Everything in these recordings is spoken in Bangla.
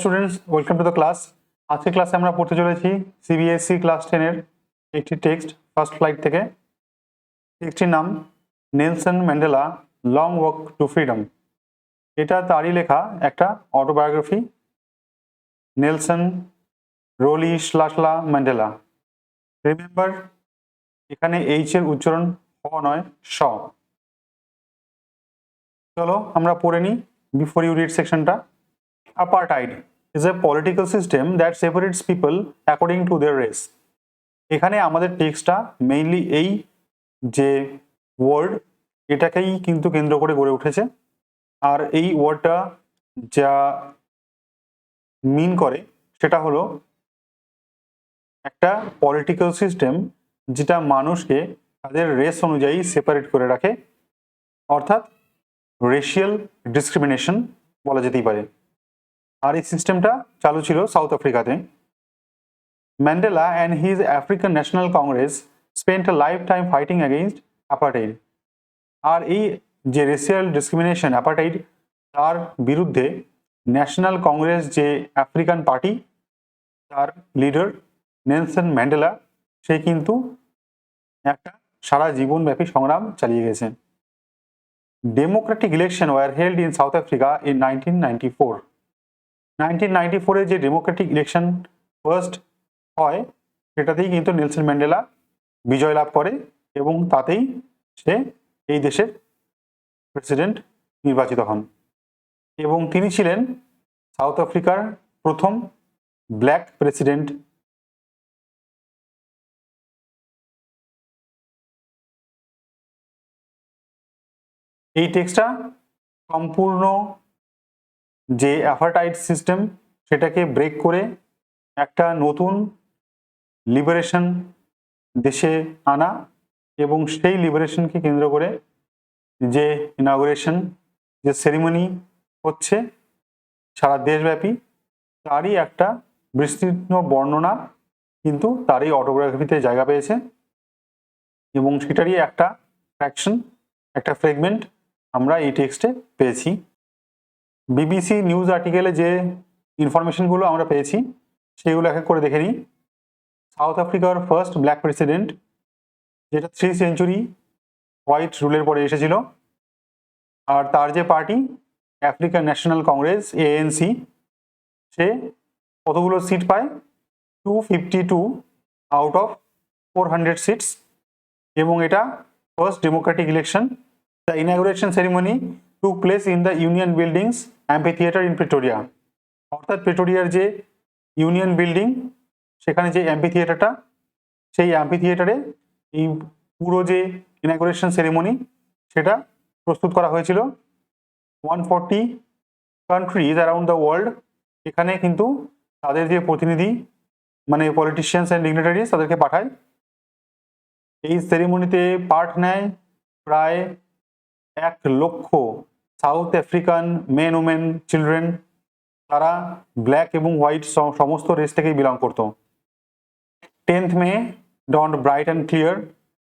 Students, welcome to the class. আজকে ক্লাসে আমরা পড়তে চলেছি সিবিএসই ক্লাস 10 এর একটি টেক্সট ফার্স্ট ফ্লাইট থেকে। টেক্সটটির নাম Nelson Mandela long walk two freedom. এটা তারই লেখা একটা অটোবায়োগ্রাফি, নেলসন রোলি শ্লাশলা ম্যান্ডেলা। রিমেম্বার, এখানে এইচ এর উচ্চারণ হ নয়, স। চলো আমরা পড়ে নিই বিফোর ইউ রিড সেকশনটা। Apartheid is a political system that separates people according to their race. এখানে আমাদের টেক্সটটা মেইনলি এই যে ওয়ার্ড এটাকেই কিন্তু কেন্দ্র করে গড়ে উঠেছে। আর এই ওয়ার্ডটা যা মিন করে সেটা হলো একটা পলিটিক্যাল সিস্টেম যেটা মানুষকে তাদের রেস অনুযায়ী সেপারেট করে রাখে, অর্থাৎ রেশিয়াল ডিসক্রিমিনেশন বলা যেতেই পারে। আর এই সিস্টেমটা চালু ছিল সাউথ আফ্রিকাতে। Mandela and his African National Congress spent a lifetime fighting against apartheid. আর এই যে রেশিয়াল ডিসক্রিমিনেশন অ্যাপার্টাইড, তার বিরুদ্ধে ন্যাশনাল কংগ্রেস যে আফ্রিকান পার্টি, তার লিডার নেলসন ম্যান্ডেলা, সে কিন্তু একটা সারা জীবনব্যাপী সংগ্রাম চালিয়ে গেছে। Democratic election were held in South Africa in 1994। 1994-এ যে ডেমোক্রেটিক ইলেকশন ফার্স্ট হয় সেটাতেই কিন্তু নেলসন ম্যান্ডেলা বিজয় লাভ করে এবং তাতেই সে এই দেশের প্রেসিডেন্ট নির্বাচিত হন এবং তিনি ছিলেন সাউথ আফ্রিকার প্রথম ব্ল্যাক প্রেসিডেন্ট। এই টেক্সটটা সম্পূর্ণ যে অ্যাপার্টাইড সিস্টেম সেটাকে ব্রেক করে একটা নতুন লিবারেশন দেশে আনা এবং সেই লিবারেশনকে কেন্দ্র করে যে ইনঅগ্রেশন যে সেরিমনি হচ্ছে সারা দেশব্যাপী, তারই একটা বিস্তৃত বর্ণনা কিন্তু তারই অটোগ্রাফিতে জায়গা পেয়েছে এবং সেটারই একটা ফ্র্যাকশন, একটা ফ্রেগমেন্ট আমরা এই টেক্সটে পেয়েছি। বিবিসি নিউজ আর্টিকেলে যে ইনফরমেশনগুলো আমরা পেয়েছি সেগুলো এক এক করে দেখে নিই। সাউথ আফ্রিকার ফার্স্ট ব্ল্যাক প্রেসিডেন্ট, যেটা 3 সেঞ্চুরি হোয়াইট রুলের পরে এসেছিল, আর তার যে party African National Congress ANC, সে কতগুলো সিট পায়? 252 আউট অফ 400 সিটস। এবং এটা first democratic election. The inauguration ceremony took place in the Union buildings amphitheatre in Pretoria. অর্থাৎ প্রিটোরিয়ার যে ইউনিয়ন বিল্ডিং, সেখানে যে অ্যাম্পিথিয়েটারটা, সেই অ্যাম্পিথিয়েটারে এই পুরো যে ইনঅগ্রেশন সেরিমনি সেটা প্রস্তুত করা হয়েছিল। 140 কান্ট্রিজ অ্যারাউন্ড দ্য ওয়ার্ল্ড এখানে কিন্তু তাদের যে প্রতিনিধি মানে পলিটিশিয়ানস অ্যান্ড ডিগনিটারিজ তাদেরকে পাঠায়। এই সেরিমনিতে পার্ট নেয় প্রায় 1 লক্ষ South African men, women, children. তারা ব্ল্যাক এবং হোয়াইট সমস্ত রেস থেকেই বিলং করতো। 10th May dawned bright and clear,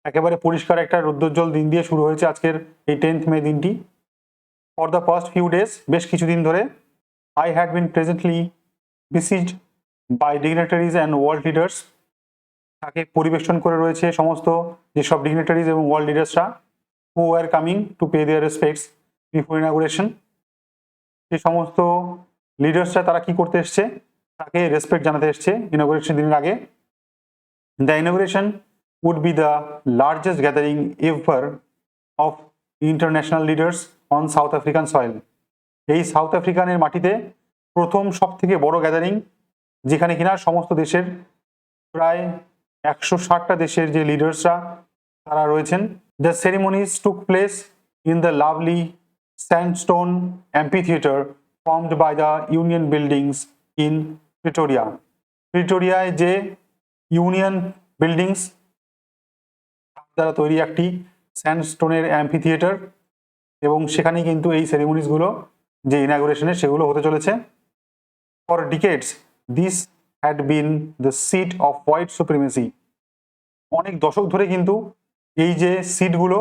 একেবারে পরিষ্কার একটা রৌদ্রোজ্জ্বল দিন দিয়ে শুরু হয়েছে আজকের এই 10th মে দিনটি। For the first few days, বেশ কিছুদিন ধরে, I had been presently besieged by dignitaries and world leaders. তাকে পরিবেশন করে রয়েছে সমস্ত যেসব ডিগনিটারিজ এবং ওয়ার্ল্ড লিডার্সরা, who are coming to pay their respects before inauguration. সেই সমস্ত লিডার্সরা তারা কি করতে এসছে? তাকে রেসপেক্ট জানাতে এসছে ইনঅগ্রেশন দিনের আগে। The inauguration would be the largest gathering ever of international leaders on South African soil. এই সাউথ আফ্রিকানের মাটিতে প্রথম সব থেকে বড় গ্যাদারিং, যেখানে কিনা সমস্ত দেশের প্রায় 160টা দেশের যে লিডার্সরা তারা রয়েছেন। The ceremonies took place in the lovely sandstone amphitheater formed by the Union buildings in Pretoria. প্রিটোরিয়ায় যে ইউনিয়ন বিল্ডিংস দ্বারা তৈরি একটি স্যান্ডস্টোনের অ্যাম্পিথিয়েটার, এবং সেখানে কিন্তু এই সেরিমনিসগুলো যে ইনঅগ্রেশনের সেগুলো হতে চলেছে। For decades this had been the seat of white supremacy. অনেক দশক ধরে কিন্তু এই যে সিটগুলো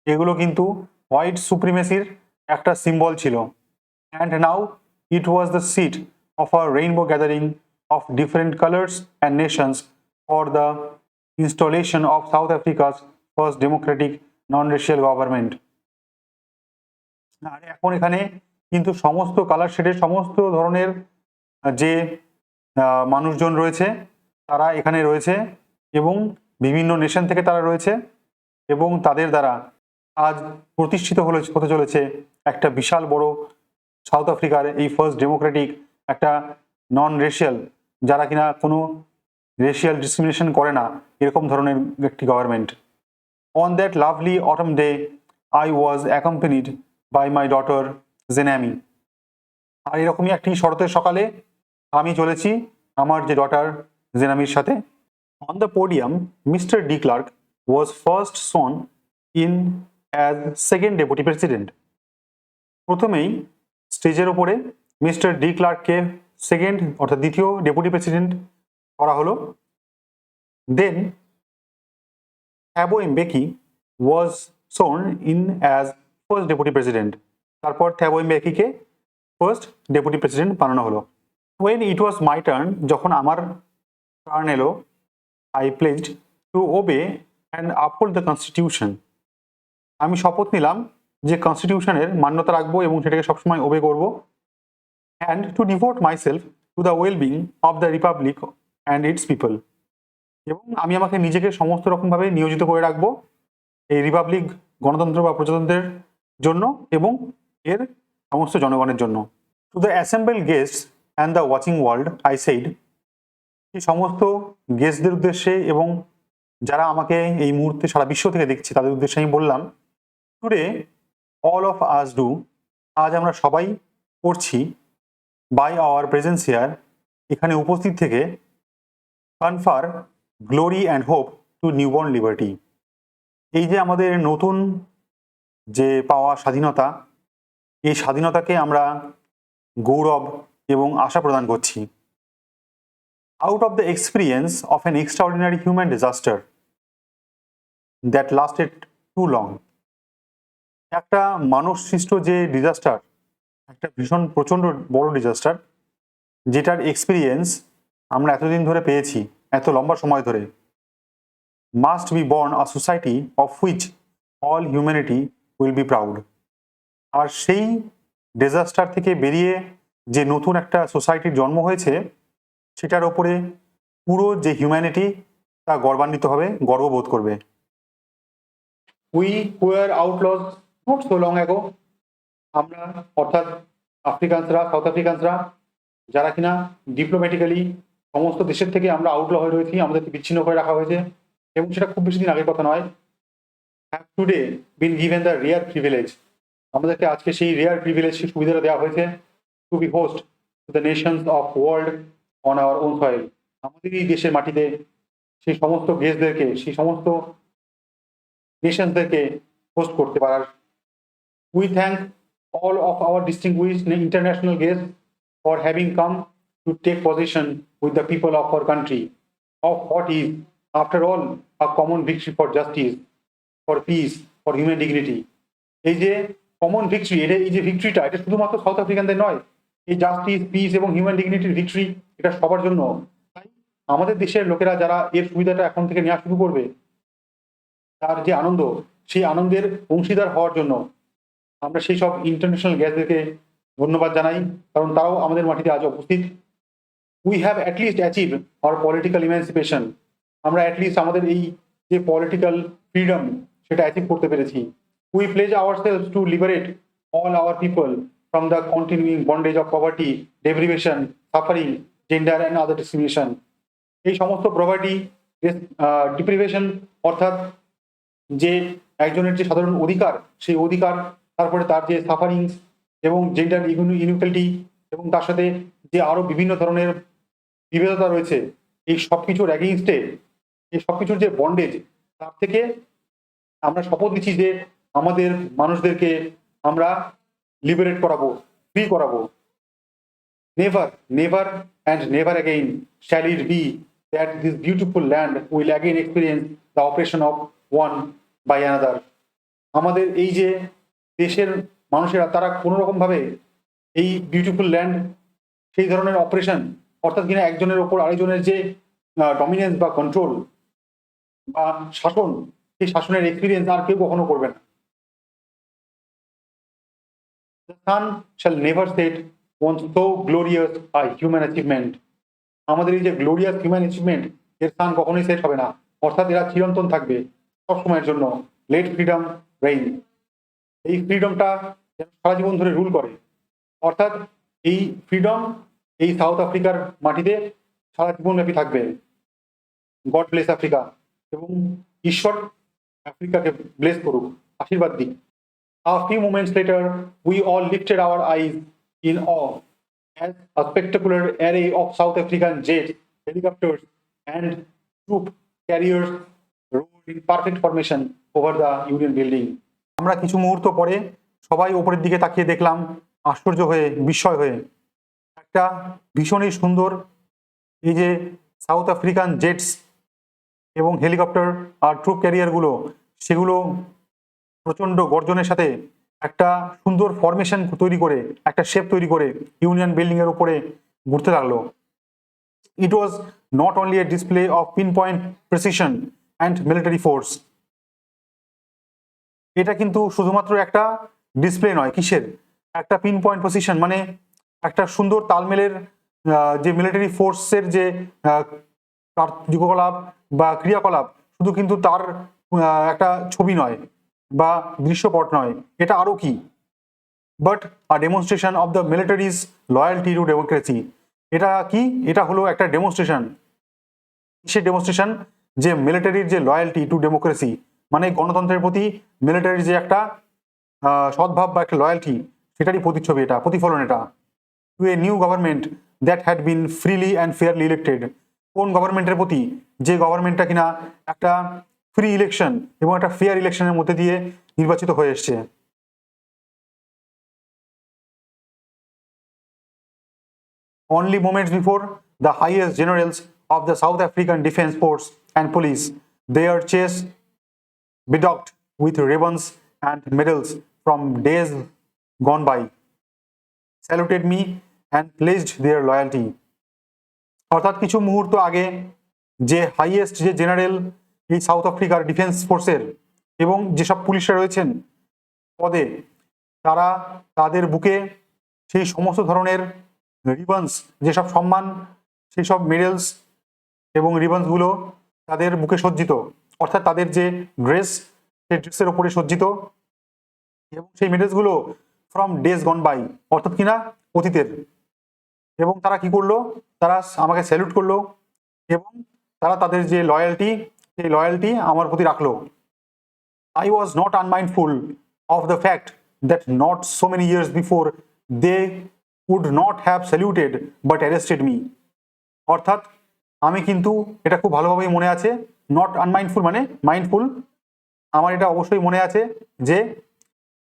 এগুলো কিন্তু হোয়াইট সুপ্রিমেসির একটা সিম্বল ছিল। And now It was the seat of a rainbow gathering of different colors and nations for the installation of South Africa's first democratic non-racial government. আর এখন এখানে কিন্তু সমস্ত কালার শেডের সমস্ত ধরনের যে মানুষজন রয়েছে তারা এখানে রয়েছে এবং বিভিন্ন নেশন থেকে তারা রয়েছে এবং তাদের দ্বারা আজ প্রতিষ্ঠিত হতে চলেছে একটা বিশাল বড় সাউথ আফ্রিকার এই ফার্স্ট ডেমোক্রেটিক একটা নন রেশিয়াল, যারা কিনা কোনো রেশিয়াল ডিসক্রিমিনেশন করে না, এরকম ধরনের একটি government. On that lovely autumn day I was accompanied by my daughter Zenani. আর এরকমই একটি শরতের সকালে আমি চলেছি আমার যে ডটার জেনামির সাথে। On the podium Mr de Klerk was first sworn in as second deputy president. প্রথমেই স্টেজের ওপরে মিস্টার ডি ক্লার্ককে সেকেন্ড অর্থাৎ দ্বিতীয় ডেপুটি প্রেসিডেন্ট করা হলো। Then Thabo Mbeki was sworn in as first deputy president. তারপর থ্যাবো এমবেকিকে ফার্স্ট ডেপুটি প্রেসিডেন্ট বানানো হলো। When it was my turn, যখন আমার টার্ন এলো, I pledged to obey and uphold the constitution. আমি শপথ নিলাম যে কনস্টিটিউশনের মান্যতা রাখবো এবং সেটাকে সবসময় ওবে করব। And to devote myself to the wellbeing of the republic and its people. এবং আমি আমাকে নিজেকে সমস্ত রকমভাবে নিয়োজিত করে রাখবো এই রিপাবলিক, গণতন্ত্র বা প্রজাতন্ত্রের জন্য এবং এর সমস্ত জনগণের জন্য। To the assemble guests and the watching world I said. এই সমস্ত গেস্টদের উদ্দেশ্যে এবং যারা আমাকে এই মুহূর্তে সারা বিশ্ব থেকে দেখছে তাদের উদ্দেশ্যে আমি বললাম, today all of us do, আজ আমরা সবাই করছি, বাই আওয়ার প্রেজেন্স হিয়ার, এখানে উপস্থিত থেকে, কনফার glory and hope to newborn liberty. এই যে আমাদের নতুন যে পাওয়া স্বাধীনতা, এই স্বাধীনতাকে আমরা গৌরব এবং আশা প্রদান করছি। Out of the experience of an extraordinary human disaster that lasted too long. একটা মানব সৃষ্ট যে ডিজাস্টার, একটা ভীষণ প্রচণ্ড বড় ডিজাস্টার, যেটার এক্সপিরিয়েন্স আমরা এতদিন ধরে পেয়েছি, এত লম্বা সময় ধরে, must be born a society of which all humanity will be proud. আর সেই ডিজাস্টার থেকে বেরিয়ে যে নতুন একটা সোসাইটির জন্ম হয়েছে, সেটার ওপরে পুরো যে হিউম্যানিটি তা গর্বান্বিত হবে, গর্ববোধ করবে। We were outlaws not so long ago. আমরা অর্থাৎ আফ্রিকানসরা, সাউথ আফ্রিকানসরা, যারা কিনা ডিপ্লোম্যাটিক্যালি সমস্ত দেশের থেকে আমরা আউটল হয়ে রয়েছি, আমাদেরকে বিচ্ছিন্ন করে রাখা হয়েছে, এবং সেটা খুব বেশি দিন আগের কথা নয়। Have today been given the rare privilege, আমাদেরকে আজকে সেই রেয়ার প্রিভিলেজ, সেই সুবিধাটা দেওয়া হয়েছে, to be host to the nations of world on our own soil. আমাদেরই দেশের মাটিতে সেই সমস্ত গেস্টদেরকে, সেই সমস্ত নেশনসদেরকে হোস্ট করতে পারার। We thank all of our distinguished international guests for having come to take position with the people of our country of what is, after all, a common victory for justice, for peace, for human dignity. এই যে কমন ভিক্টরি, এই যে ভিক্টরিটা, এটা শুধুমাত্র সাউথ আফ্রিকানদের নয়, এই জাস্টিস, পিস এবং হিউম্যান ডিগনিটির ভিক্টরি, এটা সবার জন্য। তাই আমাদের দেশের লোকেরা যারা এর সুবিধাটা এখন থেকে নেওয়া শুরু করবে, তার যে আনন্দ, সেই আনন্দের অংশীদার হওয়ার জন্য আমরা সেই সব ইন্টারন্যাশনাল গেস্টদেরকে ধন্যবাদ জানাই, কারণ তারাও আমাদের মাটিতে আজ উপস্থিত। We have at least achieve our political emancipation, আমরা অ্যাটলিস্ট আমাদের এই যে পলিটিক্যাল ফ্রিডম সেটা অ্যাচিভ করতে পেরেছি। We pledge ourselves to liberate all our people from the continuing bondage of poverty, deprivation, suffering, gender and other discrimination. এই সমস্ত পভার্টি, ডিপ্রিভেশন অর্থাৎ যে একজনের যে সাধারণ অধিকার, সেই অধিকার, তারপরে তার যে সাফারিংস এবং জেন্ডার ইনইকুয়ালিটি, এবং তার সাথে যে আরো বিভিন্ন ধরনের বিভেদতা রয়েছে, এই সব কিছুর অ্যাগেইনস্টে, এই সব কিছুর যে বন্ডেজ, তার থেকে আমরা শপথ নিচ্ছি যে আমাদের মানুষদেরকে আমরা লিবারেট করাবো, ফ্রি করাবো। Never, never and never again shall it be that this beautiful land will again experience the operation of one by another. আমাদের এই যে দেশের মানুষেরা, তারা কোনো রকমভাবে এই বিউটিফুল ল্যান্ড সেই ধরনের অপারেশন, অর্থাৎ কিনা একজনের ওপর আরেকজনের যে ডমিনেন্স বা কন্ট্রোল বা শাসন, সেই শাসনের এক্সপিরিয়েন্স আর কেউ কখনো করবে না। The sun shall never set on so glorious a human achievement. আমাদের এই যে গ্লোরিয়াস হিউম্যান অ্যাচিভমেন্ট, এর সান কখনোই সেট হবে না, অর্থাৎ এরা চিরন্তন থাকবে সব সময়ের জন্য। Let freedom reign. এই ফ্রিডমটা যেন সারা জীবন ধরে রুল করে, অর্থাৎ এই ফ্রিডম এই সাউথ আফ্রিকার মাটিতে সারা জীবনব্যাপী থাকবে। গড ব্লেস আফ্রিকা, এবং ঈশ্বর আফ্রিকাকে ব্লেস করুক, আশীর্বাদ দিক। A few moments later, we all lifted our eyes in awe as a spectacular array of South African jets, helicopters, and troop carriers rode in perfect formation over the Union building. আমরা কিছু মুহূর্ত পরে সবাই উপরের দিকে তাকিয়ে দেখলাম আশ্চর্য হয়ে, বিস্ময় হয়ে, একটা ভীষণই সুন্দর এই যে সাউথ আফ্রিকান জেটস এবং হেলিকপ্টার আর ট্রুপ ক্যারিয়ারগুলো, সেগুলো প্রচণ্ড গর্জনের সাথে একটা সুন্দর ফরমেশন তৈরি করে, একটা শেপ তৈরি করে ইউনিয়ন বিল্ডিং এর উপরে ঘুরতে লাগলো। It was not only a display of pinpoint precision and military force. এটা কিন্তু শুধুমাত্র একটা ডিসপ্লে নয়, কিসের? একটা পিন পয়েন্ট পজিশন, মানে একটা সুন্দর তালমেলের যে মিলিটারি ফোর্সের যে কার্যকলাপ বা ক্রিয়াকলাপ, শুধু কিন্তু তার একটা ছবি নয় বা দৃশ্যপট নয়, এটা আরও কি, but a demonstration of the military's loyalty to democracy. এটা কি? এটা হলো একটা ডেমনস্ট্রেশন। সে ডেমনস্ট্রেশন যে মিলিটারির যে লয়ালটি টু ডেমোক্রেসি, মানে গণতন্ত্রের প্রতি মিলিটারির যে একটা সদ্ভাব বা একটা লয়ালটি, সেটারই প্রতিচ্ছবি, এটা প্রতিফলন। এটা to a new government that had been freely and fairly elected. কোন গভর্নমেন্টের প্রতি? যে গভর্নমেন্টটা কিনা একটা ফ্রি ইলেকশন এবং একটা ফেয়ার ইলেকশনের মধ্যে দিয়ে নির্বাচিত হয়ে এসছে। Only moments before, the highest generals of the South African Defence Force and Police, their chests bedecked with ribbons and medals from days gone by, saluted me and pledged their loyalty. অর্থাৎ কিছু মুহূর্ত আগে যে হাইয়েস্ট যে জেনারেল এই সাউথ আফ্রিকার ডিফেন্স ফোর্সের এবং যেসব পুলিশরা রয়েছেন পদে, তারা তাদের বুকে সেই সমস্ত ধরনের রিবনস, যেসব সম্মান, সেই সব মেডেলস এবং রিবনসগুলো তাদের বুকে সজ্জিত, অর্থাৎ তাদের যে ড্রেস, সেই ড্রেসের ওপরে সজ্জিত, এবং সেই মেডেলসগুলো ফ্রম ডেজ গন বাই, অর্থাৎ কিনা অতীতের। এবং তারা কি করলো? তারা আমাকে স্যালুট করলো এবং তারা তাদের যে লয়্যালটি, সেই লয়্যালটি আমার প্রতি রাখলো। I was not unmindful of the fact that not so many years before they would not have saluted but arrested me. অর্থাৎ আমি কিন্তু এটা খুব ভালোভাবেই মনে আছে, নট আনমাইন্ডফুল মানে মাইন্ডফুল। আমার এটা অবশ্যই মনে আছে যে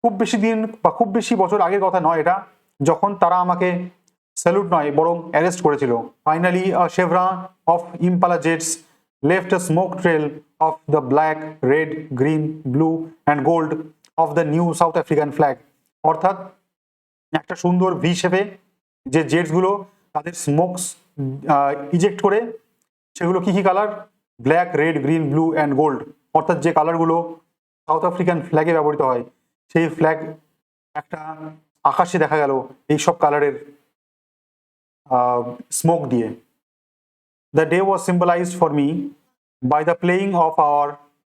খুব বেশি দিন বা খুব বেশি বছর আগের কথা নয় এটা, যখন তারা আমাকে স্যালুট নয় বরং অ্যারেস্ট করেছিল। Finally a Chevron of impala jets left a smoke trail of the black, red, green, blue and gold of the new South African flag. অর্থাৎ একটা সুন্দর ভি শেপে যে জেটসগুলো তাদের স্মোকস ইজেক্ট করে, সেগুলো কি কি colour? Black, red, green, blue and gold. অর্থাৎ যে কালারগুলো সাউথ আফ্রিকান ফ্ল্যাগে ব্যবহৃত হয়, সেই ফ্ল্যাগ একটা আকাশে দেখা গেল এই সব কালারের স্মোক দিয়ে। The day was symbolized for me by the playing of our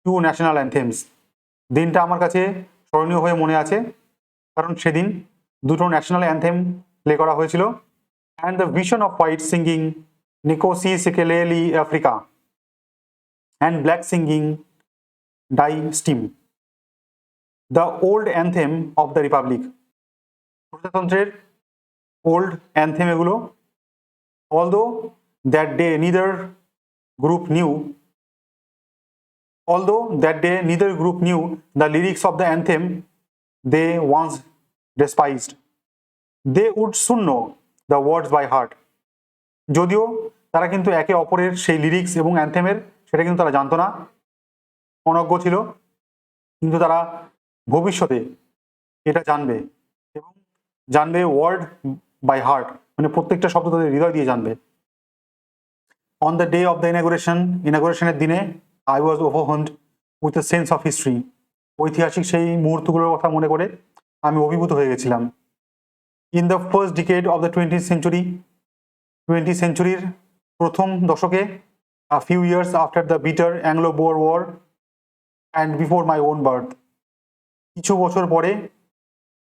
two national anthems. দিনটা আমার কাছে স্মরণীয় হয়ে মনে আছে কারণ সেদিন দুটো ন্যাশনাল অ্যান্থেম প্লে করা হয়েছিল। And the vision of white singing Nkosi Sikeleli Africa and black singing Die Stem, the old anthem of the Republic. প্রজাতন্ত্রের ওল্ড অ্যান্থেম এগুলো। Although that day neither group knew the lyrics of the anthem they once despised, they would soon know the words by heart. যদিও তারা কিন্তু একে অপরের সেই লিরিক্স এবং অ্যান্থেমের সেটা কিন্তু তারা জানতো না, অনজ্ঞ ছিল, কিন্তু তারা ভবিষ্যতে এটা জানবে এবং জানবে ওয়ার্ড বাই হার্ট, মানে প্রত্যেকটা শব্দ তাদের হৃদয় দিয়ে জানবে। On the day of the ইনাগুরেশনের দিনে I was overwhelmed with a sense of history. ঐতিহাসিক সেই মুহূর্তগুলোর কথা মনে করে আমি অভিভূত হয়ে গেছিলাম। In the first decade of the 20th সেঞ্চুরির প্রথম দশকে, a few years after the bitter Anglo-Boer War and before my own birth, কিছু বছর পরে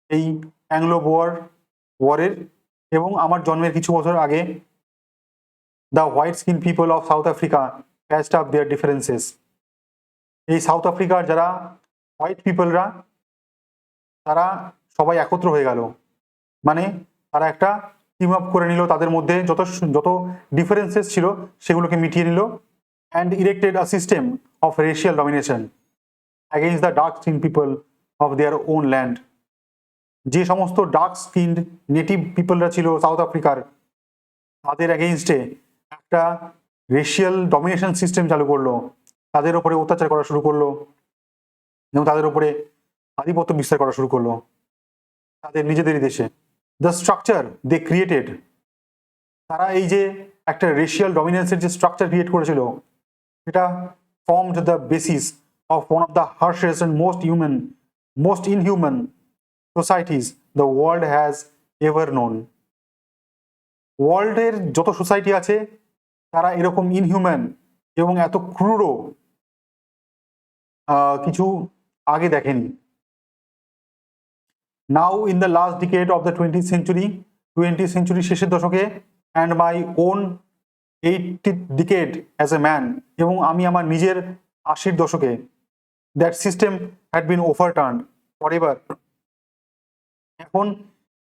এই অ্যাংলো বোয়ার ওয়ারের এবং আমার জন্মের কিছু বছর আগে, the white skin people of South Africa patched up their differences. এই সাউথ আফ্রিকার যারা হোয়াইট পিপলরা তারা সবাই একত্র হয়ে গেল, মানে তারা একটা টিম আপ করে নিল, তাদের মধ্যে যত যত ডিফারেন্সেস ছিল সেগুলোকে মিটিয়ে নিল, and erected a system of racial domination against the dark skin people of their own land. যে সমস্ত ডার্ক স্কিন্ড নেটিভ পিপলরা ছিল সাউথ আফ্রিকার, তাদের অ্যাগেইনস্টে একটা রেশিয়াল ডমিনেশন সিস্টেম চালু করলো, তাদের ওপরে অত্যাচার করা শুরু করলো এবং তাদের উপরে আধিপত্য বিস্তার করা শুরু করলো তাদের নিজেদেরই দেশে। দ্য স্ট্রাকচার দে ক্রিয়েটেড, তারা এই যে একটা রেশিয়াল ডমিনেন্সের যে স্ট্রাকচার ক্রিয়েট করেছিল, এটা formed the basis of one of the harshest and most inhuman societies the world has ever known. ওয়ার্ল্ডের যত সোসাইটি আছে তারা এরকম ইনহিউম্যান এবং এত ক্রুর কিছু আগে দেখেনি। Now in the last decade of the 20th century শেষের দশকে, and my own 80th decade as a man, এবং আমি আমার নিজের 80-র দশকে, that system had been overturned forever. এখন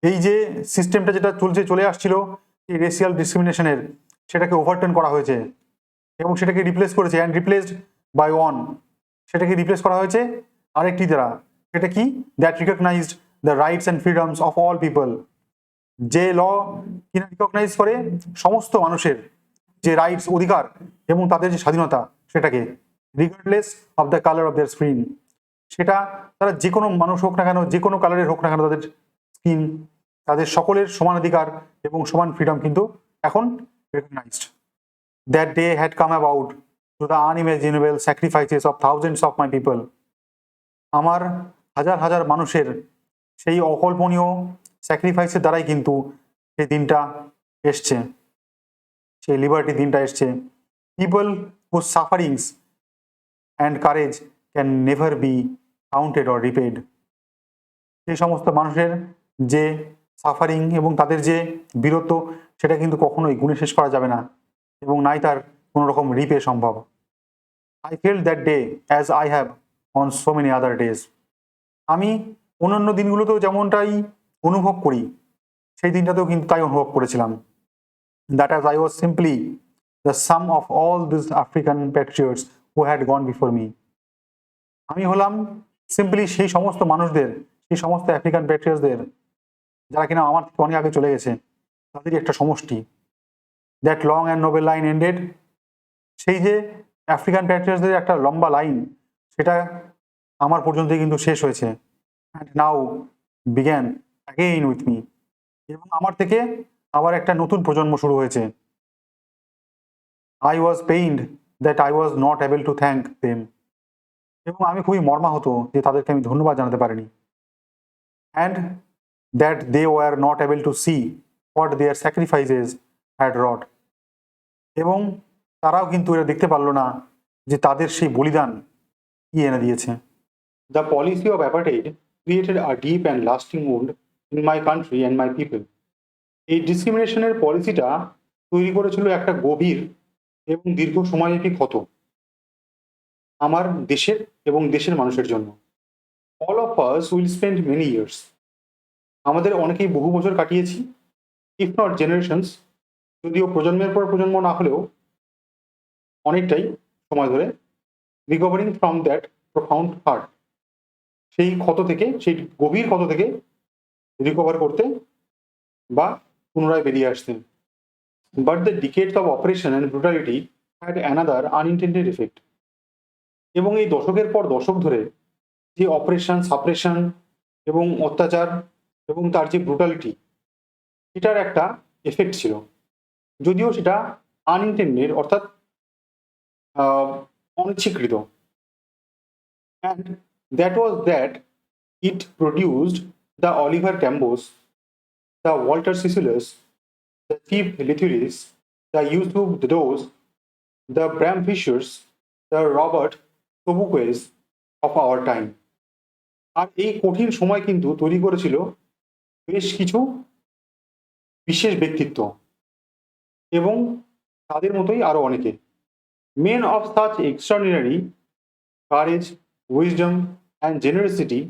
এই যে সিস্টেমটা যেটা চলে আসছিল এই রেশিয়াল ডিসক্রিমিনেশনের, সেটাকে ওভারটার্ন করা হয়েছে এবং সেটাকে রিপ্লেস করেছে, অ্যান্ড রিপ্লেসড বাই সেটাকে রিপ্লেস করা হয়েছে আরেকটি দ্বারা। সেটা কি? That recognised the rights and freedoms of all people. যে ল কিনা রিকগনাইজ করে সমস্ত মানুষের যে রাইটস, অধিকার এবং তাদের যে স্বাধীনতা, সেটাকে regardless of the colour of their skin, সেটা তারা যে কোনো মানুষ হোক না কেন, যে কোনো কালারের হোক না কেন, তাদের স্কিন, তাদের সকলের সমান অধিকার এবং সমান ফ্রিডম কিন্তু এখন recognised. That day had come about to the unimaginable sacrifices of thousands of my people. আমার হাজার হাজার মানুষের সেই অকল্পনীয় স্যাক্রিফাইসের দ্বারাই কিন্তু সেই দিনটা এসছে, সেই লিবার্টি দিনটা এসছে। People who sufferings and courage can never be counted or রিপেড। সেই সমস্ত মানুষের যে সাফারিং এবং তাদের যে বীরত্ব, সেটা কিন্তু কখনোই গুণে শেষ করা যাবে না এবং নাই তার কোনো রকম রিপে সম্ভব। I felt that day as I have on so many other days. আমি অন্যান্য দিনগুলোতেও যেমনটাই অনুভব করি, সেই দিনটাতেও কিন্তু তাই অনুভব করেছিলাম। That as I was simply the some of all this African Patriots who had gone before me. আমি হলাম সিম্পলি সেই সমস্ত মানুষদের, সেই সমস্ত আফ্রিকান প্যাট্রিয়টসদের যারা কিনা আমার থেকে অনেক আগে চলে গেছে, তাদেরই একটা সমষ্টি। That long and Nobel line ended, সেই যে আফ্রিকান প্যাট্রিয়টসদের একটা লম্বা লাইন, সেটা আমার পর্যন্ত কিন্তু শেষ হয়েছে। And now began again with me, এবং আমার থেকে আবার একটা নতুন প্রজন্ম শুরু হয়েছে। I was pained that I was not able to thank them, এবং আমি খুবই মর্মাহত যে তাদেরকে আমি ধন্যবাদ জানাতে পারিনি। And that they were not able to see what their sacrifices had wrought, এবং তারাও কিন্তু এরা দেখতে পারলো না যে তাদের সেই বলিদান কি এনে দিয়েছে। The policy of apartheid created a deep and lasting wound in my country and my people. এই ডিসক্রিমিনেশনের পলিসিটা তৈরি করেছিল একটা গভীর এবং দীর্ঘ সময়ব্যাপী ক্ষত আমার দেশের এবং দেশের মানুষের জন্য। All of us will spend many years, আমাদের অনেকেই বহু বছর কাটিয়েছি, ইফ নট জেনারেশনস, যদিও প্রজন্মের পর প্রজন্ম না হলেও অনেকটাই সময় ধরে, recovering from that profound heart, সেই ক্ষত থেকে, সেই গভীর ক্ষত থেকে রিকভার করতে বা পুনরায় বেরিয়ে আসতে। But the decades of operation and brutality had another unintended effect, এবং এই দশকের পর দশক ধরে যে অপারেশন, সাপ্রেশন এবং অত্যাচার এবং তার যে ব্রুটালিটি, এটার একটা এফেক্ট ছিল, যদিও সেটা আনইনটেন্ডেড, অর্থাৎ অনিচ্ছাকৃত। And that was that it produced the Oliver Tambos, the Walter Sisulu, the Steve Lithuris, the Yusuf Dados, the Bram Fishers, the Robert Sobuquez of our time. আর এই কঠিন সময় কিন্তু তৈরি করেছিল বেশ কিছু বিশেষ ব্যক্তিত্ব, এবং তাদের মতোই আরো অনেকে। Men of such extraordinary courage, wisdom and generosity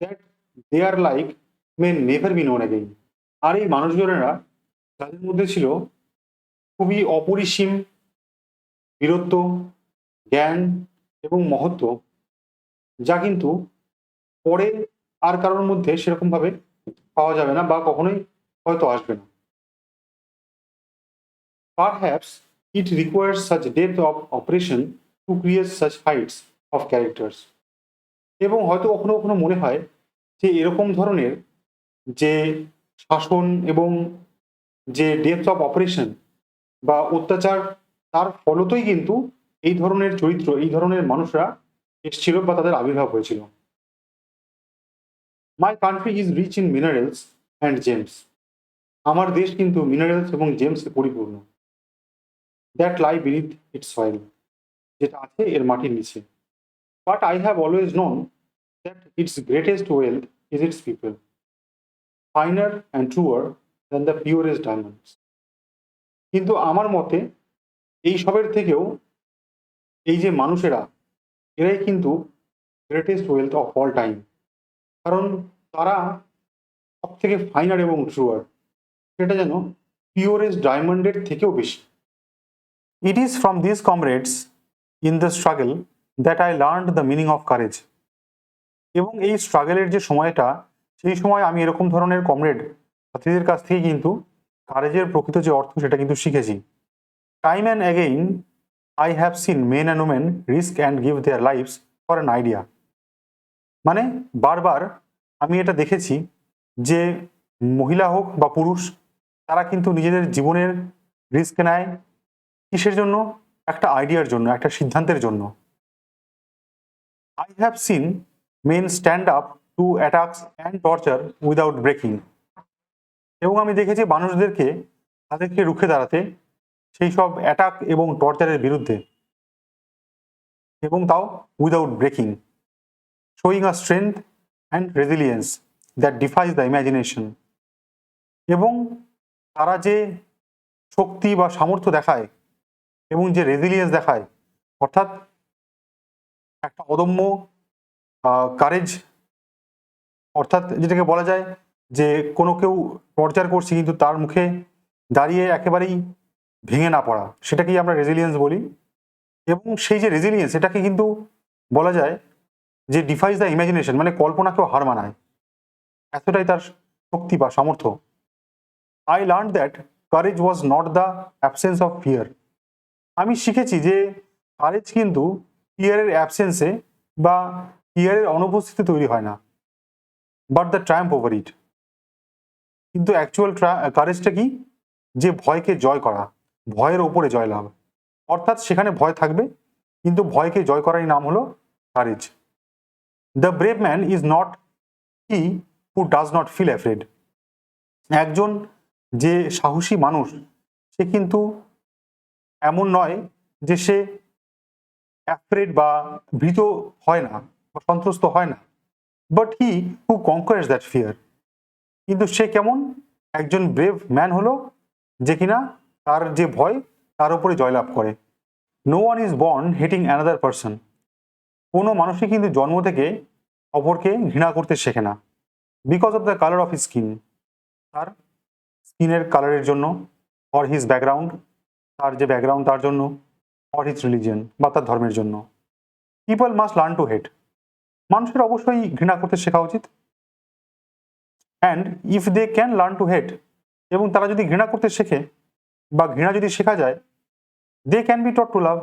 that their like may never be known again. আর এই মানুষজনেরা, তাদের মধ্যে ছিল খুবই অপরিসীম বীরত্ব, জ্ঞান এবং মহত্ব, যা কিন্তু পরে আর কারোর মধ্যে সেরকম ভাবে পাওয়া যাবে না বা কখনোই হয়তো আসবে না। Perhaps it requires such depth of operation to create such heights of characters. এবং হয়তো কখনো কখনো মনে হয় যে এরকম ধরনের যে শাসন এবং যে ডেপথ অফ অপারেশন বা অত্যাচার, তার ফলতই কিন্তু এই ধরনের চরিত্র, এই ধরনের মানুষরা এসেছিল বা তাদের আবির্ভাব হয়েছিল। My country is rich in minerals and gems. আমার দেশ কিন্তু মিনারেলস এবং জেমসে পরিপূর্ণ। That lie beneath its soil, যেটা আছে এর মাটির নিচে। But I have always known that its greatest wealth is its people, finer and truer than the purest diamonds. কিন্তু আমার মতে এই সবের থেকেও এই যে মানুষেরা, এরাই কিন্তু greatest wealth of all time, কারণ তারা সব থেকে ফাইনার এবং ট্রুয়ার, সেটা যেন পিওরেস্ট ডায়মন্ডের থেকেও বেশি। It is from this comrades in the struggle that I learned the meaning of courage. এবং এই স্ট্রাগলের যে সময়টা, সেই সময় আমি এরকম ধরনের কমরেড সাথীদের কাছ থেকে কিন্তু কারেজের প্রকৃত যে অর্থ সেটা কিন্তু শিখেছি। Time and again I have seen men and women risk and give their lives for an idea. মানে বারবার আমি এটা দেখেছি যে মহিলা হোক বা পুরুষ, তারা কিন্তু নিজেদের জীবনের রিস্ক নেয় কিসের জন্য? একটা আইডিয়ার জন্য, একটা সিদ্ধান্তের জন্য। I have seen men stand up to attacks and torture without breaking. এবং আমি দেখেছি মানুষদেরকে, তাদেরকে রুখে দাঁড়াতে সেই সব অ্যাটাক এবং টর্চারের বিরুদ্ধে, এবং তাও without breaking, showing a strength and resilience that defies the imagination. এবং তারা যে শক্তি বা সামর্থ্য দেখায় এবং যে রেজিলিয়েন্স দেখায়, অর্থাৎ একটা অদম্য কারেজ, অর্থাৎ যেটাকে বলা যায় যে কোনো কেউ টর্চার করছে কিন্তু তার মুখে দাঁড়িয়ে একেবারেই ভেঙে না পড়া, সেটাকেই আমরা রেজিলিয়েন্স বলি। এবং সেই যে রেজিলিয়েন্স, এটাকে কিন্তু বলা যায় যে ডিফাইজ দ্য ইমাজিনেশন, মানে কল্পনাকেও হার মানায়, এতটাই তার শক্তি বা সামর্থ্য। I learn that courage was not the absence of fear. আমি শিখেছি যে কারেজ কিন্তু ফিয়ারের অ্যাবসেন্সে বা ফিয়ারের অনুপস্থিতিতে তৈরি হয় না, but the Triumph over it. কিন্তু অ্যাকচুয়াল কারেজটা কি? যে ভয়কে জয় করা, ভয়ের ওপরে জয়লাভ। অর্থাৎ সেখানে ভয় থাকবে, কিন্তু ভয়কে জয় করারই নাম হলো courage. The brave man is not he who does not feel afraid. একজন যে সাহসী মানুষ, সে কিন্তু এমন নয় যে সে অ্যাফ্রেড বা ভীত হয় না বা সন্ত্রস্ত হয় না, but he who conquers that fear. কিন্তু সে কেমন? একজন ব্রেভ ম্যান হলো যে কিনা তার যে ভয়, তার উপরে জয়লাভ করে। No one is born hating another person. কোনো মানুষই কিন্তু জন্ম থেকে অপরকে ঘৃণা করতে শেখে না, because of the colour of his skin, তার স্কিনের কালারের জন্য, অর হিজ ব্যাকগ্রাউন্ড, তার যে ব্যাকগ্রাউন্ড তার জন্য, অর হিজ রিলিজিয়ন বা তার ধর্মের জন্য। People must learn to hate. মানুষের অবশ্যই ঘৃণা করতে শেখা উচিত। And if they can learn to hate, এবং তারা যদি ঘৃণা করতে শেখে বা ঘৃণা যদি শেখা যায়, they can be taught to love,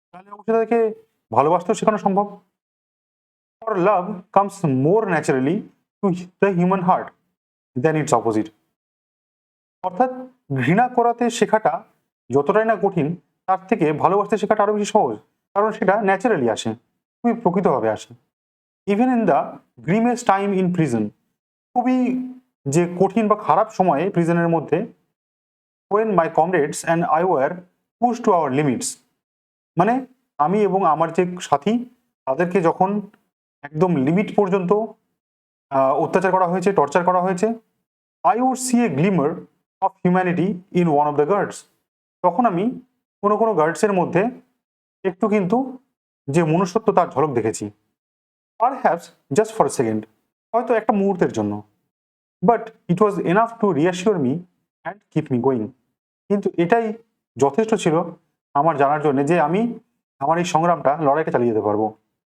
তাহলে অবশ্যই তাদেরকে ভালোবাসতেও শেখানো সম্ভব। For love comes more naturally to the human heart. Then its opposite. অর্থাৎ ঘৃণা করাতে শেখাটা যতটাই না কঠিন, তার থেকে ভালোবাসতে শেখাটা আরো বেশি সহজ, কারণ সেটা ন্যাচারালি আসে, খুবই প্রকৃতভাবে আসে। Even in the grimmest time in prison, খুবই যে কঠিন বা খারাপ সময়ে প্রিজনের মধ্যে, when my comrades and I were pushed to our limits, মানে আমি এবং আমার যে সাথী তাদেরকে যখন একদম লিমিট পর্যন্ত অত্যাচার করা হয়েছে, টর্চার করা হয়েছে, I would see a glimmer of humanity in one of the guards, তখন আমি কোনো কোনো গার্ডসের মধ্যে একটু কিন্তু যে মনুষ্যত্ব তার ঝলক দেখেছি, perhaps just for a second, হয়তো একটা মুহূর্তের জন্য, but it was enough to reassure me and keep me going, কিন্তু এটাই যথেষ্ট ছিল আমার জানার জন্য যে আমি আমার এই সংগ্রামটা, লড়াইটা চালিয়ে যেতে পারবো।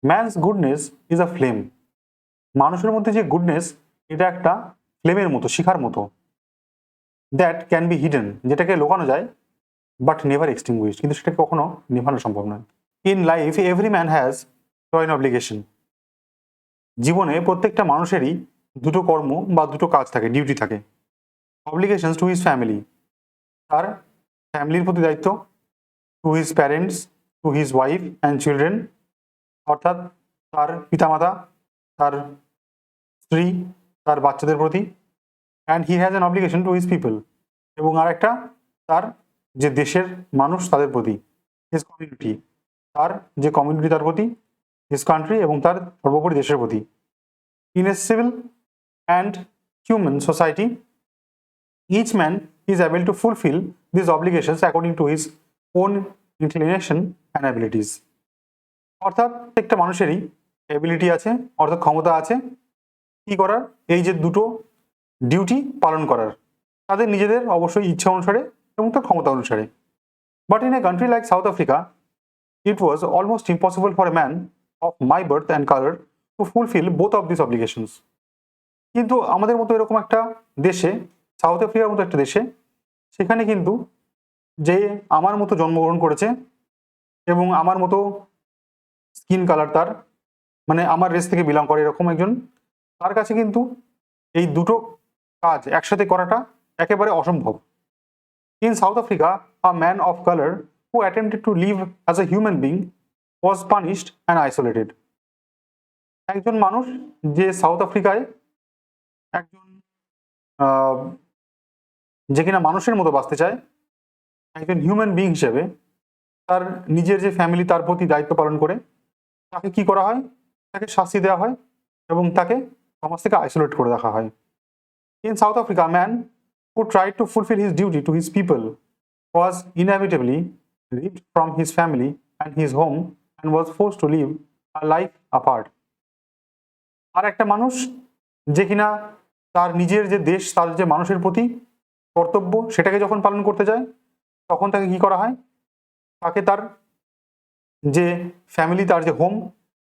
Man's goodness is a flame, মানুষের মধ্যে যে গুডনেস এটা একটা ফ্লেমের মতো, শিখার মতো, দ্যাট ক্যান বি হিডেন, যেটাকে লুকানো যায়, বাট নেভার এক্সটিংগুইশ, কিন্তু সেটাকে কখনো নেভানো সম্ভব নয়। In life every man has joint obligation, জীবনে প্রত্যেকটা মানুষেরই দুটো কর্ম বা দুটো কাজ থাকে, ডিউটি থাকে। অব্লিগেশনস টু হিজ ফ্যামিলি, তার ফ্যামিলির প্রতি দায়িত্ব, to his parents, to his wife and children, অর্থাৎ তার পিতামাতা, তার স্ত্রী, তার বাচ্চাদের প্রতি, and he has an obligation two his people, এবং আর একটা তার যে দেশের মানুষ তাদের প্রতি, হিজ কমিউনিটি, তার যে কমিউনিটি তার প্রতি, হিজ কান্ট্রি, এবং তার সর্বোপরি দেশের প্রতি। In a civil and human society each man is able to fulfill these obligations according to his own inclination and abilities, অর্থাৎ প্রত্যেকটা মানুষেরই এবিলিটি আছে, অর্থাৎ ক্ষমতা আছে কি করার, এই যে দুটো ডিউটি পালন করার, তাদের নিজেদের অবশ্যই ইচ্ছা অনুসারে এবং তার ক্ষমতা অনুসারে। But in a country like south Africa it was almost impossible for a man of my birth and colour two fulfil both of this obligations, কিন্তু আমাদের মতো এরকম একটা দেশে, সাউথ আফ্রিকার মতো একটা দেশে, সেখানে কিন্তু যে আমার মতো জন্মগ্রহণ করেছে এবং আমার মতো স্কিন কালার তার, মানে আমার রেস থেকে বিলং করে এরকম একজন, তার কাছে কিন্তু এই দুটো কাজ একসাথে করাটা একেবারে অসম্ভব। In South Africa a man of colour who attempted to live as a human being was punished and isolated, একজন মানুষ যে সাউথ আফ্রিকায় একজন যে কিনা মানুষের মতো বাঁচতে চায়, একজন হিউম্যান বিং হিসেবে, তার নিজের যে ফ্যামিলি তার প্রতি দায়িত্ব পালন করে, তাকে কি করা হয়, তাকে শাস্তি দেওয়া হয় এবং তাকে সমাজ থেকে আইসোলেট করে রাখা হয়। In South Africa man who tried to fulfil his duty to his people was inevitably ripped from his family and his home and was force to live a life apart, আর একটা মানুষ যে কিনা তার নিজের যে দেশ, তার যে মানুষের প্রতি কর্তব্য, সেটাকে যখন পালন করতে যায়, তখন তাকে কি করা হয়, তাকে তার যে ফ্যামিলি, তার যে হোম,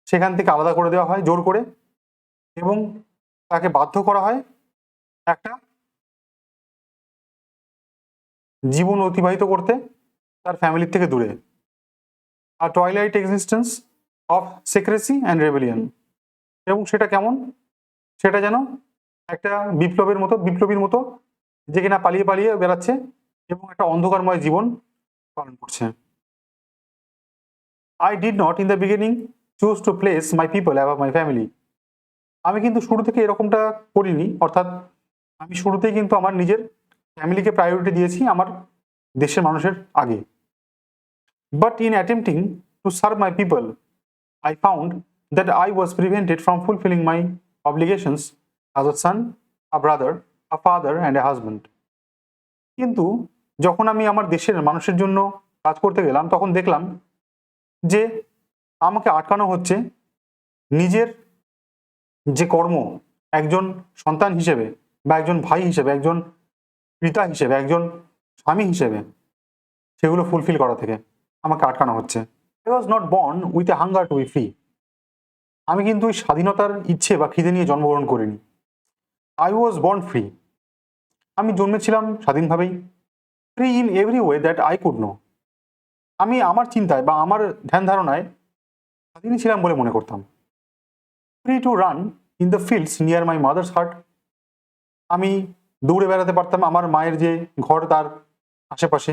সেখান থেকে আলাদা করে দেওয়া হয় জোর করে, এবং তাকে বাধ্য করা হয় একটা জীবন অতিবাহিত করতে তার ফ্যামিলির থেকে দূরে, আর twilight existence of secrecy and rebellion, এবং সেটা কেমন, সেটা যেন একটা বিপ্লবীর মতো যে কিনা পালিয়ে পালিয়ে বেড়াচ্ছে এবং একটা অন্ধকারময় জীবন পালন করছে। I did not in the beginning choose to place my people above my family, আমি কিন্তু শুরু থেকে এরকমটা করিনি, অর্থাৎ আমি শুরুতেই কিন্তু আমার নিজের ফ্যামিলিকে প্রায়োরিটি দিয়েছি আমার দেশের মানুষের আগে। But in attempting to serve my people, I found that I was prevented from fulfilling my obligations as a son, a brother, a father and a husband, কিন্তু যখন আমি আমার দেশের মানুষের জন্য কাজ করতে গেলাম, তখন দেখলাম যে আমাকে আটকানো হচ্ছে নিজের যে কর্ম, একজন সন্তান হিসেবে বা একজন ভাই হিসেবে, একজন পিতা হিসেবে, একজন স্বামী হিসেবে, সেগুলো ফুলফিল করা থেকে আমাকে আটকানো হচ্ছে। I was not born with a hunger two be free, আমি কিন্তু ওই স্বাধীনতার ইচ্ছে বা খিদে নিয়ে জন্মগ্রহণ করিনি। আই ওয়াজ বর্ন ফ্রি, আমি জন্মেছিলাম স্বাধীনভাবেই, free in every way that I could know, আমি আমার চিন্তায় বা আমার ধ্যান ধারণায় স্বাধীনই ছিলাম বলে মনে করতাম। Free to run in the fields near my mother's heart, আমি দৌড়ে বেড়াতে পারতাম আমার মায়ের যে ঘর তার আশেপাশে।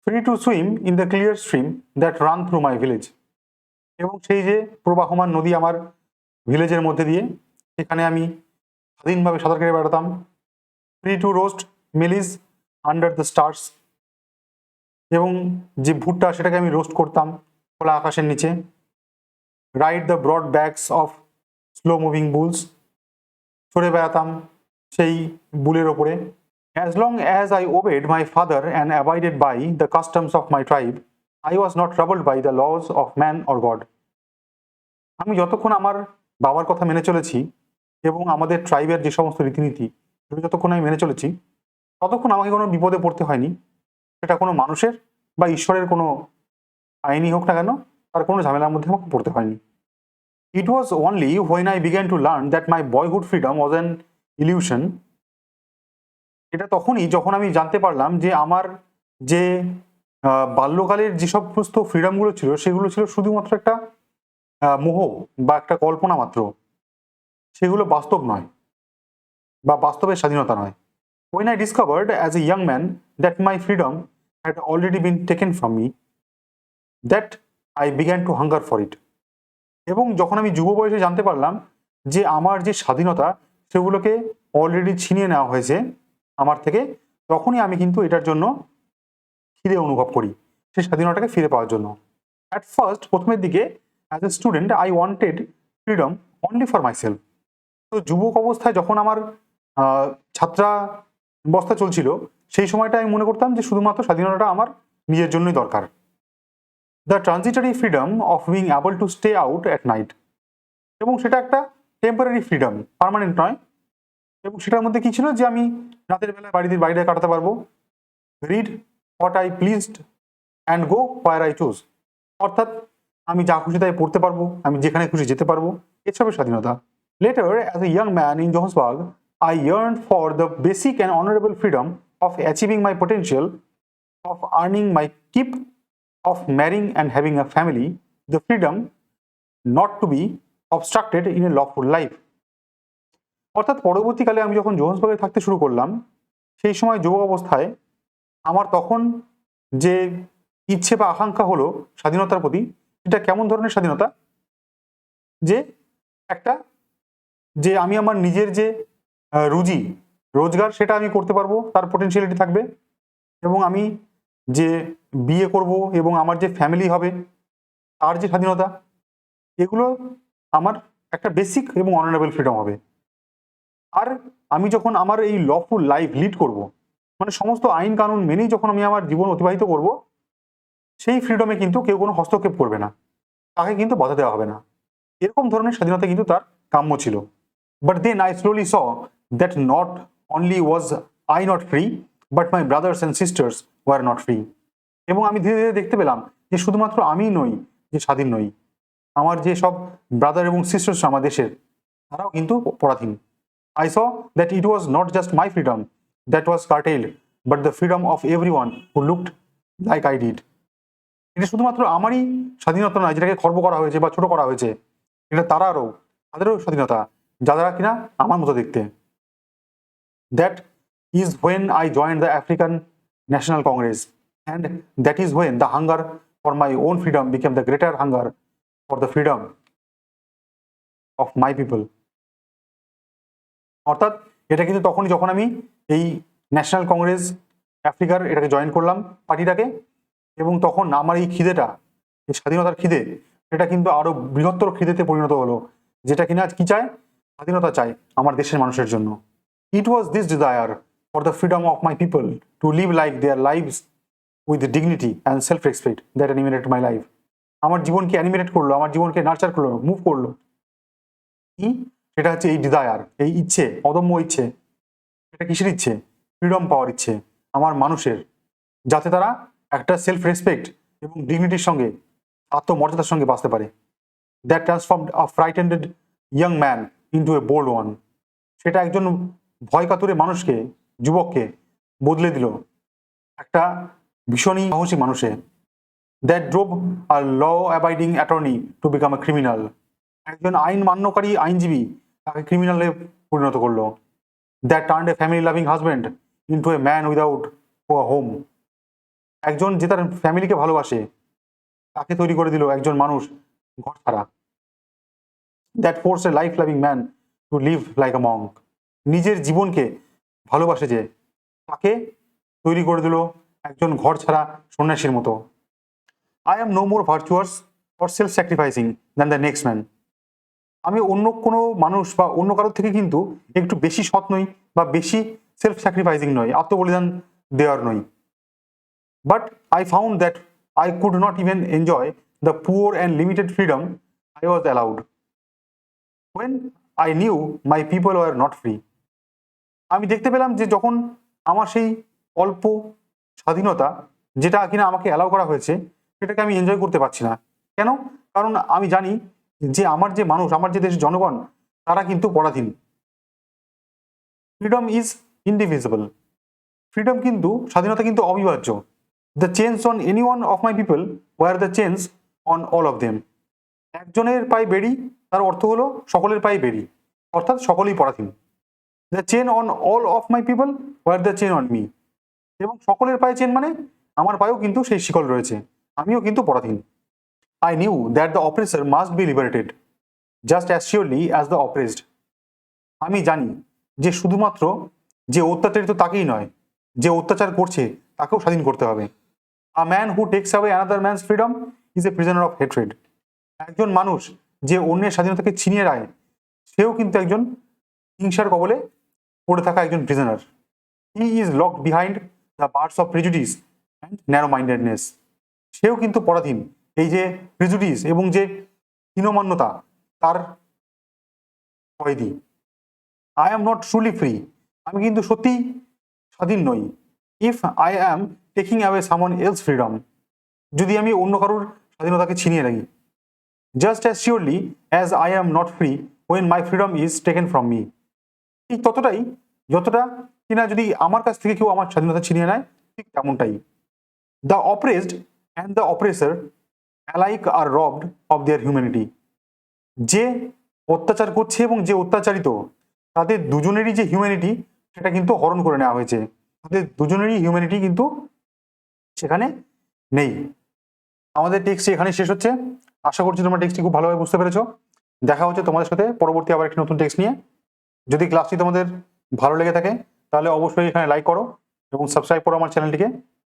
Free to swim in the clear stream that run through my village, এবং সেই যে প্রবাহমান নদী আমার ভিলেজের মধ্যে দিয়ে, সেখানে আমি স্বাধীনভাবে সাঁতার কেটে বেড়াতাম। Free to roast mealies under the stars, এবং যে ভুট্টা সেটাকে আমি রোস্ট করতাম খোলা আকাশের নিচে। Ride the broad backs of slow moving bulls, চড়ে বেড়াতাম সেই বুলের ওপরে। As long as I obeyed my father and avoided by the customs of my tribe, I was not troubled by the laws of man or God. আমি যতক্ষণ আমার বাবার কথা মেনে চলেছি এবং আমাদের ট্রাইবের যে সমস্ত রীতিনীতি সেগুলো যতক্ষণ আমি মেনে চলেছি, ততক্ষণ আমাকে কোনো বিপদে পড়তে হয়নি। সেটা কোনো মানুষের বা ঈশ্বরের কোনো আইনই হোক না কেন, তার কোনো ঝামেলার মধ্যে আমাকে পড়তে হয়নি। It was only when I began to learn that my boyhood freedom was an illusion, এটা তখনই যখন আমি জানতে পারলাম যে আমার যে বাল্যকালের যে সমস্ত ফ্রিডমগুলো ছিল সেগুলো ছিল শুধুমাত্র একটা মোহ বা একটা কল্পনা মাত্র, সেগুলো বাস্তব নয় বা বাস্তবের স্বাধীনতা নয়। When I discovered as a young man that my freedom had already been taken from me, that I began to hunger for it. এবং যখন আমি যুব বয়সে জানতে পারলাম যে আমার যে স্বাধীনতা সেগুলোকে অলরেডি ছিনিয়ে নেওয়া হয়েছে আমার থেকে, তখনই আমি কিন্তু এটার জন্য খিদে অনুভব করি সেই স্বাধীনতাকে ফিরে পাওয়ার জন্য। অ্যাট ফার্স্ট, প্রথমের দিকে as a student I wanted freedom only for myself. তো যুবক অবস্থায় যখন আমার ছাত্রাবস্থা চলছিল, সেই সময়টা আমি মনে করতাম যে শুধুমাত্র স্বাধীনতাটা আমার নিজের জন্যই দরকার। The transitory freedom of being able to stay out at night, এবং সেটা একটা টেম্পোরারি ফ্রিডম, পার্মানেন্ট নয়। এবং সেটার মধ্যে কি ছিল যে আমি রাতের বেলায় বাড়িতে বাইরে কাটাতে পারবো, read what I pleased and go where I choose, অর্থাৎ আমি যা খুশি তাই পড়তে পারবো, আমি যেখানে খুশি যেতে পারবো, এসবের স্বাধীনতা। Later as a young man in Johannesburg I yearn for the basic and honourable freedom of achieving my potential, of earning my keep, of marrying and having a family, the freedom not to be obstructed in a lawful life. অর্থাৎ পরবর্তীকালে আমি যখন জোহান্সবার্গে থাকতে শুরু করলাম, সেই সময় যুবক অবস্থায় আমার তখন যে ইচ্ছে বা আকাঙ্ক্ষা হলো স্বাধীনতার প্রতি, এটা কেমন ধরনের স্বাধীনতা, যে একটা যে আমি আমার নিজের যে রুজি রোজগার সেটা আমি করতে পারবো, তার পোটেনশিয়ালিটি থাকবে, এবং আমি যে বিয়ে করব এবং আমার যে ফ্যামিলি হবে তার যে স্বাধীনতা, এগুলো আমার একটা বেসিক এবং অনারেবল ফ্রিডম হবে। আর আমি যখন আমার এই লফুল লাইফ লিড করব, মানে সমস্ত আইন কানুন মেনেই যখন আমি আমার জীবন অতিবাহিত করব, সেই ফ্রিডমে কিন্তু কেউ কোনো হস্তক্ষেপ করবে না, তাকে কিন্তু বাধা দেওয়া হবে না। এরকম ধরনের স্বাধীনতা কিন্তু তার কাম্য ছিল। But then I slowly saw that not only was I not free, but my brothers and sisters were not free. এবং আমি ধীরে ধীরে দেখতে পেলাম যে শুধুমাত্র আমিই নই যে স্বাধীন নই, আমার যে সব ব্রাদার এবং সিস্টার্স আমার দেশের, তারাও কিন্তু পরাধীন। I saw that it was not just my freedom that was curtailed, but the freedom of everyone who looked like I did. এটা শুধুমাত্র আমারই স্বাধীনতা নয় যেটাকে খর্ব করা হয়েছে বা ছোট করা হয়েছে, এটা তাদেরও স্বাধীনতা যারা কিনা আমার মতো দেখতে। That is when I joined the African National Congress, and that is when the hunger for my own freedom became the greater hunger for the freedom of my people. অর্থাৎ এটা কিন্তু তখনই যখন আমি এই ন্যাশনাল কংগ্রেস আফ্রিকার এটাকে জয়েন করলাম পার্টিটাকে, এবং তখন আমার এই খিদেটা, এই স্বাধীনতার খিদে, সেটা কিন্তু আরো বৃহত্তর খিদেতে পরিণত হলো, যেটা কিনা কি চায়, স্বাধীনতা চায় আমার দেশের মানুষের জন্য। It was this desire for the freedom of my people to live like their lives with dignity and self respect that animated my life. আমার জীবনকে অ্যানিমেটেড করলো, আমার জীবনকে নার্চার করলো, মুভ করলো। কি সেটা হচ্ছে এই ডিজায়ার, এই ইচ্ছে, অদম্য ইচ্ছে। এটা কিসের ইচ্ছে? ফ্রিডম পাওয়ার ইচ্ছে আমার মানুষের, যাতে তারা একটা সেলফ রেসপেক্ট এবং ডিগনিটির সঙ্গে, আত্মমর্যাদার সঙ্গে বাঁচতে পারে। That transformed a frightened young man into a bold one. সেটা একজন ভয় কাতুরে মানুষকে, যুবককে বদলে দিল একটা ভীষণই সাহসী মানুষে। That drove a law abiding attorney to become a criminal. একজন আইন মান্যকারী আইনজীবী তাকে ক্রিমিনালে পরিণত করলো। That turned a family loving husband into a man without home. একজন যে তার ফ্যামিলিকে ভালোবাসে তাকে তৈরি করে দিল একজন মানুষ ঘর ছাড়া। That force A life loving man to live like a Monk. নিজের জীবনকে ভালোবাসে যে তাকে তৈরি করে দিল একজন ঘর ছাড়া সন্ন্যাসীর মতো। I am no more virtuous or self sacrificing than the next man. আমি অন্য কোনো মানুষ বা অন্য কারোর থেকে কিন্তু একটু বেশি সৎ নই বা বেশি সেলফ স্যাক্রিফাইসিং নই, আত্মবলিদান দেওয়ার নই। But I found that I could not even enjoy the poor and limited freedom I was allowed when I knew my people were not free. আমি দেখতে পেলাম যে যখন আমার সেই অল্প স্বাধীনতা যেটা কিনা আমাকে অ্যালাউ করা হয়েছে সেটাকে আমি এনজয় করতে পারছি না। কেন? কারণ আমি জানি যে আমার যে মানুষ, আমার যে দেশের জনগণ, তারা কিন্তু পরাধীন। Freedom is ইনডিভিজিবল। ফ্রিডম কিন্তু, স্বাধীনতা কিন্তু অবিভাজ্য। The change on any one of my people were the change on all of them. একজনের পায়ে বেড়ি তার অর্থ হলো সকলের পায়ে বেড়ি, অর্থাৎ সকলেই পরাধীন। The chain on all of my people were the chain on me. এবং সকলের পায়ে চেন মানে আমার পায়েও কিন্তু সেই শিকল রয়েছে, আমিও কিন্তু পরাধীন। I knew that the oppressor must be liberated just as surely as the oppressed. আমি জানি যে শুধুমাত্র যে অত্যাচারিত তাকেই নয়, যে অত্যাচার করছে তাকেও স্বাধীন করতে হবে। A man who text away another man's freedom is a prisoner of hatred. একজন মানুষ যে অন্যের স্বাধীনতাকে ছিনিয়ে নেয় সেও কিন্তু একজন হিংসার কবলে পড়ে থাকা একজন prisoner. He is locked behind the bars of prejudice and narrow mindedness. সেও কিন্তু পরাধীন এই যে প্রিজুডিস এবং যে হীনমান্যতা তার কয়েদি। I am not truly free. আমি কিন্তু সত্যিই স্বাধীন নই। If I am taking away someone else freedom. যদি আমি অন্য কারোর স্বাধীনতাকে ছিনিয়ে রাখি। Just as surely as I am not free when my freedom is taken from me. ঠিক ততটাই যতটা কিনা যদি আমার কাছ থেকে কেউ আমার স্বাধীনতা ছিনিয়ে নেয়, ঠিক তেমনটাই। The oppressed and the oppressor alike are robbed of their humanity. যে অত্যাচার করছে এবং যে অত্যাচারিত, তাদের দুজনেরই যে হিউম্যানিটি সেটা কিন্তু হরণ করে নেওয়া হয়েছে। তাদের দুজনেরই হিউম্যানিটি কিন্তু সেখানে নেই। আমাদের টেক্সট এখানে শেষ হচ্ছে। আশা করছি তোমরা টেক্সটটি খুব ভালোভাবে বুঝতে পেরেছো। দেখা হচ্ছে তোমাদের সাথে পরবর্তী আবার একটি নতুন টেক্সট নিয়ে। যদি ক্লাসটি তোমাদের ভালো লেগে থাকে তাহলে অবশ্যই এখানে লাইক করো এবং সাবস্ক্রাইব করো আমার চ্যানেলটিকে।